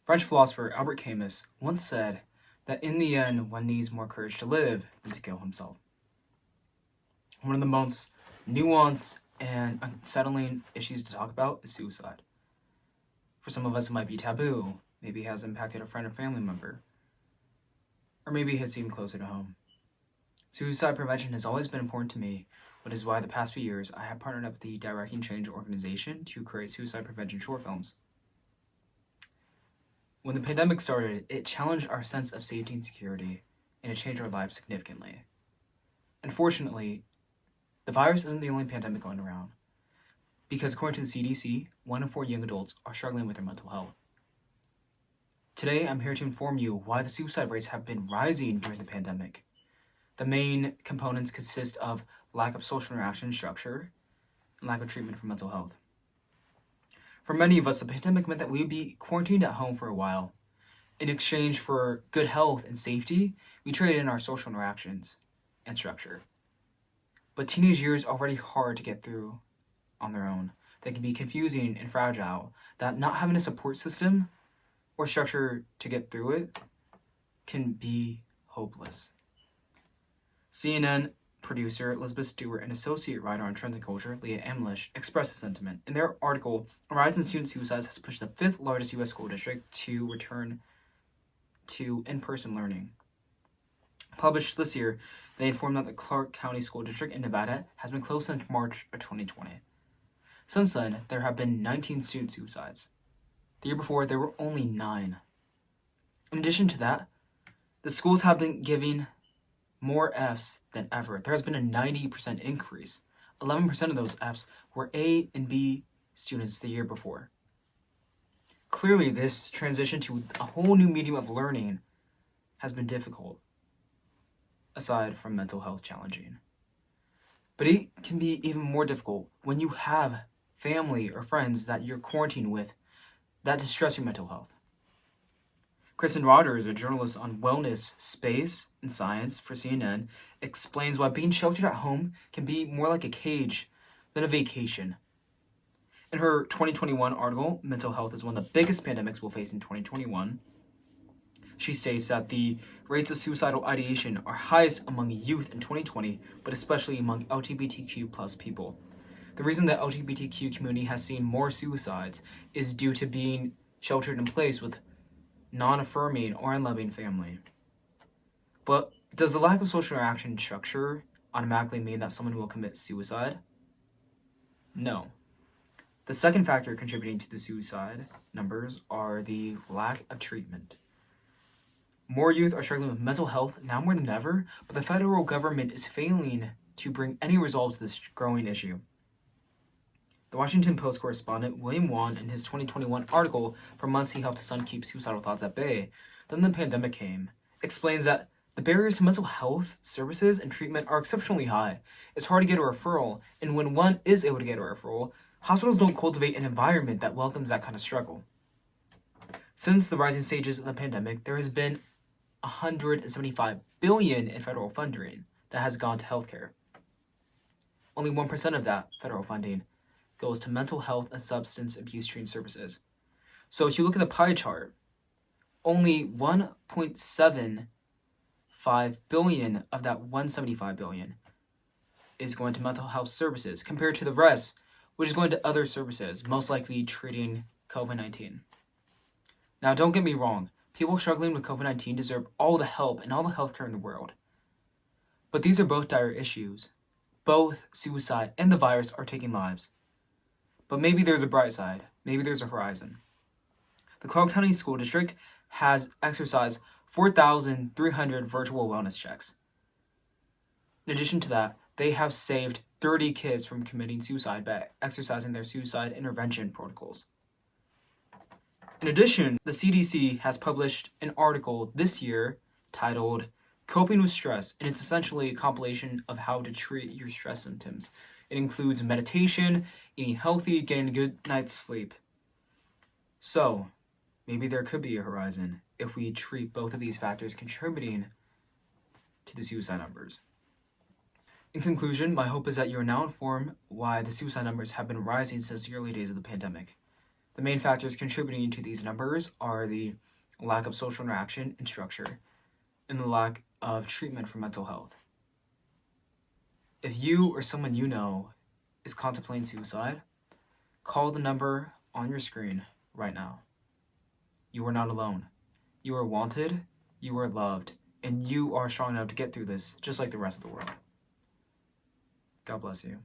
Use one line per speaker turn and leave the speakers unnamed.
French philosopher Albert Camus once said that in the end, one needs more courage to live than to kill himself. One of the most nuanced and unsettling issues to talk about is suicide. For some of us, it might be taboo, maybe it has impacted a friend or family member, or maybe it hits even closer to home. Suicide prevention has always been important to me, which is why the past few years I have partnered up with the Directing Change organization to create suicide prevention short films. When the pandemic started, it challenged our sense of safety and security, and it changed our lives significantly. Unfortunately, the virus isn't the only pandemic going around, because according to the CDC, 1 in 4 young adults are struggling with their mental health. Today, I'm here to inform you why the suicide rates have been rising during the pandemic. The main components consist of lack of social interaction and structure, and lack of treatment for mental health. For many of us, the pandemic meant that we would be quarantined at home for a while. In exchange for good health and safety, we traded in our social interactions and structure. But teenage years are already hard to get through on their own. They can be confusing and fragile. That not having a support system or structure to get through it can be hopeless. CNN producer Elizabeth Stewart and associate writer on trends and culture Leah Amlish expressed the sentiment. In their article, a rise in student suicides has pushed the 5th largest U.S. school district to return to in-person learning. Published this year, they informed that the Clark County School District in Nevada has been closed since March of 2020. Since then, there have been 19 student suicides. The year before, there were only 9. In addition to that, the schools have been giving more Fs than ever. There has been a 90% increase. 11% of those Fs were A and B students the year before. Clearly, this transition to a whole new medium of learning has been difficult, aside from mental health challenging. But it can be even more difficult when you have family or friends that you're quarantined with that distress your mental health. Kristen Rogers, a journalist on wellness, space, and science for CNN, explains why being sheltered at home can be more like a cage than a vacation. In her 2021 article, Mental Health is one of the biggest pandemics we'll face in 2021, she states that the rates of suicidal ideation are highest among youth in 2020, but especially among LGBTQ plus people. The reason the LGBTQ community has seen more suicides is due to being sheltered in place with non-affirming or unloving family. But does the lack of social interaction and structure automatically mean that someone will commit suicide? No. The second factor contributing to the suicide numbers are the lack of treatment. More youth are struggling with mental health now more than ever, but the federal government is failing to bring any results to this growing issue. The Washington Post correspondent William Wan, in his 2021 article, "For Months He Helped His Son Keep Suicidal Thoughts at Bay, Then the Pandemic Came," explains that the barriers to mental health services and treatment are exceptionally high. It's hard to get a referral, and when one is able to get a referral, hospitals don't cultivate an environment that welcomes that kind of struggle. Since the rising stages of the pandemic, there has been $175 billion in federal funding that has gone to healthcare. Only 1% of that federal funding goes to mental health and substance abuse treatment services. So if you look at the pie chart, only 1.75 billion of that 175 billion is going to mental health services compared to the rest, which is going to other services, most likely treating COVID-19. Now, don't get me wrong. People struggling with COVID-19 deserve all the help and all the healthcare in the world. But these are both dire issues. Both suicide and the virus are taking lives. But maybe there's a bright side. Maybe there's a horizon. The Clark County School District has exercised 4,300 virtual wellness checks. In addition to that, they have saved 30 kids from committing suicide by exercising their suicide intervention protocols. In addition, the CDC has published an article this year titled "Coping with Stress," and it's essentially a compilation of how to treat your stress symptoms. It includes meditation, eating healthy, getting a good night's sleep. So, maybe there could be a horizon if we treat both of these factors contributing to the suicide numbers. In conclusion, my hope is that you are now informed why the suicide numbers have been rising since the early days of the pandemic. The main factors contributing to these numbers are the lack of social interaction and structure, and the lack of treatment for mental health. If you or someone you know is contemplating suicide, call the number on your screen right now. You are not alone. You are wanted, you are loved, and you are strong enough to get through this just like the rest of the world. God bless you.